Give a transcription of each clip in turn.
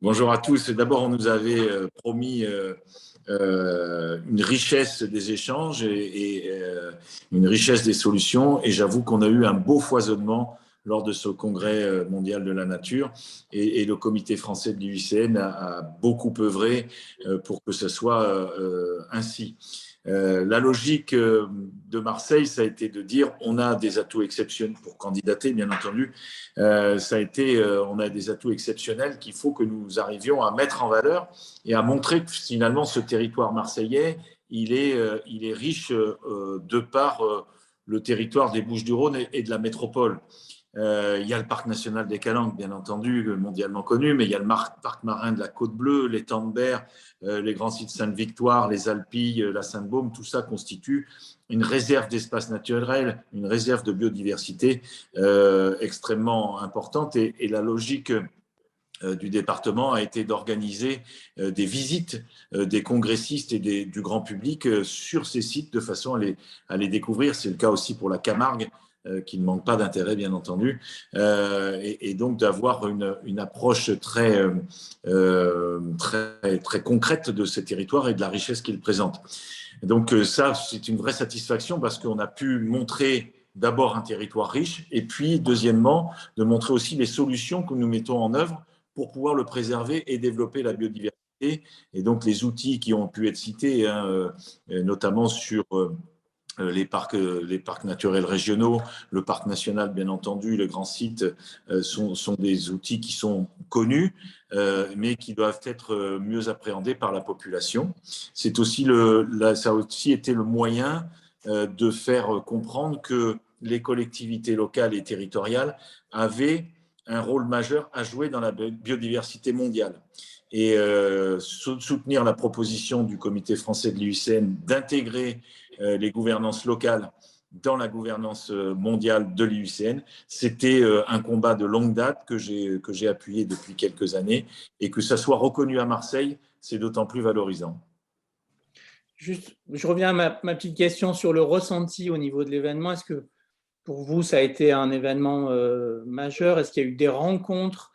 Bonjour à tous. D'abord, on nous avait promis une richesse des échanges et une richesse des solutions. Et j'avoue qu'on a eu un beau foisonnement lors de ce congrès mondial de la nature. Et le comité français de l'IUCN a beaucoup œuvré pour que ce soit ainsi. La logique de Marseille, ça a été de dire on a des atouts exceptionnels pour candidater, bien entendu. On a des atouts exceptionnels qu'il faut que nous arrivions à mettre en valeur et à montrer que finalement ce territoire marseillais, il est riche de par le territoire des Bouches-du-Rhône et de la métropole. Il y a le parc national des Calanques, bien entendu, mondialement connu, mais il y a le parc marin de la Côte Bleue, l'étang de Berre, les grands sites Sainte-Victoire, les Alpilles, la Sainte-Baume, tout ça constitue une réserve d'espace naturel, une réserve de biodiversité extrêmement importante. Et la logique du département a été d'organiser des visites des congressistes et du grand public sur ces sites de façon à les découvrir. C'est le cas aussi pour la Camargue, qui ne manque pas d'intérêt, bien entendu, et donc d'avoir une approche très concrète de ces territoires et de la richesse qu'ils présentent. Donc ça, c'est une vraie satisfaction parce qu'on a pu montrer d'abord un territoire riche et puis, deuxièmement, de montrer aussi les solutions que nous mettons en œuvre pour pouvoir le préserver et développer la biodiversité. Et donc les outils qui ont pu être cités, hein, notamment sur les parcs naturels régionaux, le parc national, bien entendu, le grand site, sont des outils qui sont connus, mais qui doivent être mieux appréhendés par la population. Ça a aussi été le moyen de faire comprendre que les collectivités locales et territoriales avaient un rôle majeur à jouer dans la biodiversité mondiale. Et soutenir la proposition du comité français de l'IUCN d'intégrer les gouvernances locales dans la gouvernance mondiale de l'IUCN, c'était un combat de longue date que j'ai appuyé depuis quelques années, et que ça soit reconnu à Marseille, c'est d'autant plus valorisant. Juste, je reviens à ma petite question sur le ressenti au niveau de l'événement. Est-ce que pour vous, ça a été un événement majeur? Est-ce qu'il y a eu des rencontres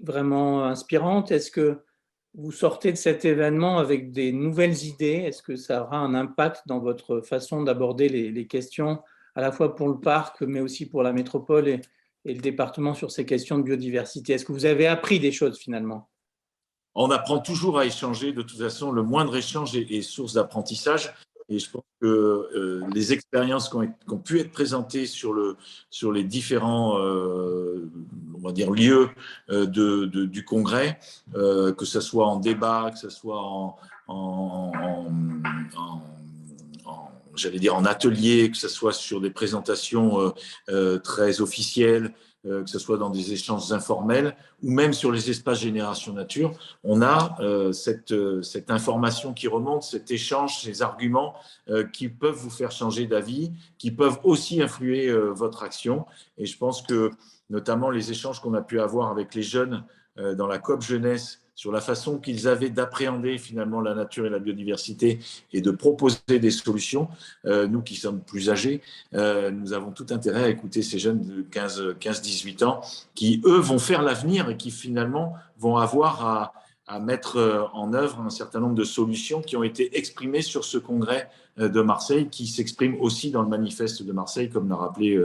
vraiment inspirantes? Est-ce que vous sortez de cet événement avec des nouvelles idées? Est-ce que ça aura un impact dans votre façon d'aborder les questions, à la fois pour le parc, mais aussi pour la métropole et le département sur ces questions de biodiversité? Est-ce que vous avez appris des choses finalement? On apprend toujours à échanger. De toute façon, le moindre échange est source d'apprentissage. Et je pense que les expériences qui ont pu être présentées sur les différents on va dire, lieux du congrès, que ce soit en débat, que ce soit j'allais dire en atelier, que ce soit sur des présentations très officielles, que ce soit dans des échanges informels ou même sur les espaces Génération Nature, on a cette information qui remonte, cet échange, ces arguments qui peuvent vous faire changer d'avis, qui peuvent aussi influer votre action. Et je pense que notamment les échanges qu'on a pu avoir avec les jeunes dans la COP Jeunesse, sur la façon qu'ils avaient d'appréhender finalement la nature et la biodiversité et de proposer des solutions. Nous qui sommes plus âgés, nous avons tout intérêt à écouter ces jeunes de 15-18 ans qui, eux, vont faire l'avenir et qui finalement vont avoir à mettre en œuvre un certain nombre de solutions qui ont été exprimées sur ce congrès de Marseille, qui s'exprime aussi dans le manifeste de Marseille, comme l'a rappelé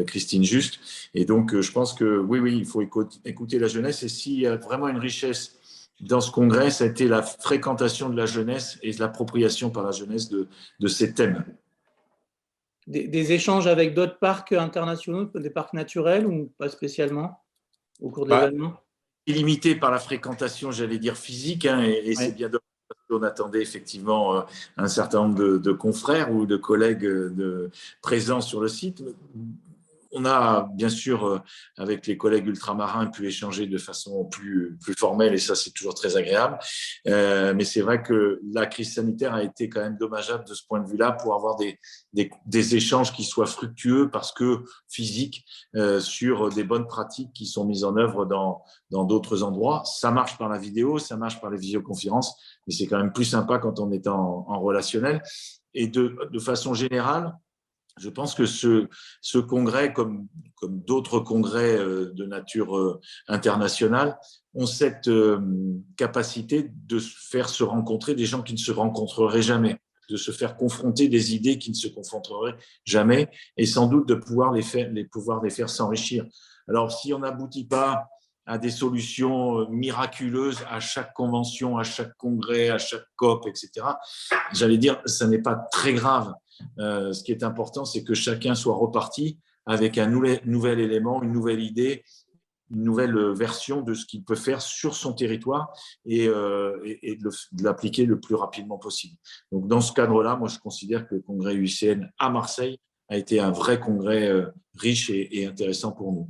Christine Just. Et donc, je pense que oui, il faut écouter la jeunesse. Et s'il y a vraiment une richesse dans ce congrès, ça a été la fréquentation de la jeunesse et l'appropriation par la jeunesse de ces thèmes. Des échanges avec d'autres parcs internationaux, des parcs naturels ou pas spécialement au cours de l'événement? Illimité par la fréquentation, j'allais dire physique, hein, et oui. C'est bien dommage parce qu'on attendait effectivement un certain nombre de confrères ou de collègues présents sur le site. On a, bien sûr, avec les collègues ultramarins, pu échanger de façon plus formelle, et ça, c'est toujours très agréable. Mais c'est vrai que la crise sanitaire a été quand même dommageable de ce point de vue-là, pour avoir des échanges qui soient fructueux, parce que physiques, sur des bonnes pratiques qui sont mises en œuvre dans d'autres endroits. Ça marche par la vidéo, ça marche par les visioconférences, mais c'est quand même plus sympa quand on est en relationnel. Et de façon générale, Je pense que ce congrès, comme d'autres congrès de nature internationale, ont cette capacité de faire se rencontrer des gens qui ne se rencontreraient jamais, de se faire confronter des idées qui ne se confronteraient jamais, et sans doute de pouvoir les faire s'enrichir. Alors, si on n'aboutit pas à des solutions miraculeuses à chaque convention, à chaque congrès, à chaque COP, etc., j'allais dire, ça n'est pas très grave. Ce qui est important, c'est que chacun soit reparti avec un nouvel élément, une nouvelle idée, une nouvelle version de ce qu'il peut faire sur son territoire et de l'appliquer le plus rapidement possible. Donc, dans ce cadre-là, moi, je considère que le congrès UICN à Marseille a été un vrai congrès riche et intéressant pour nous.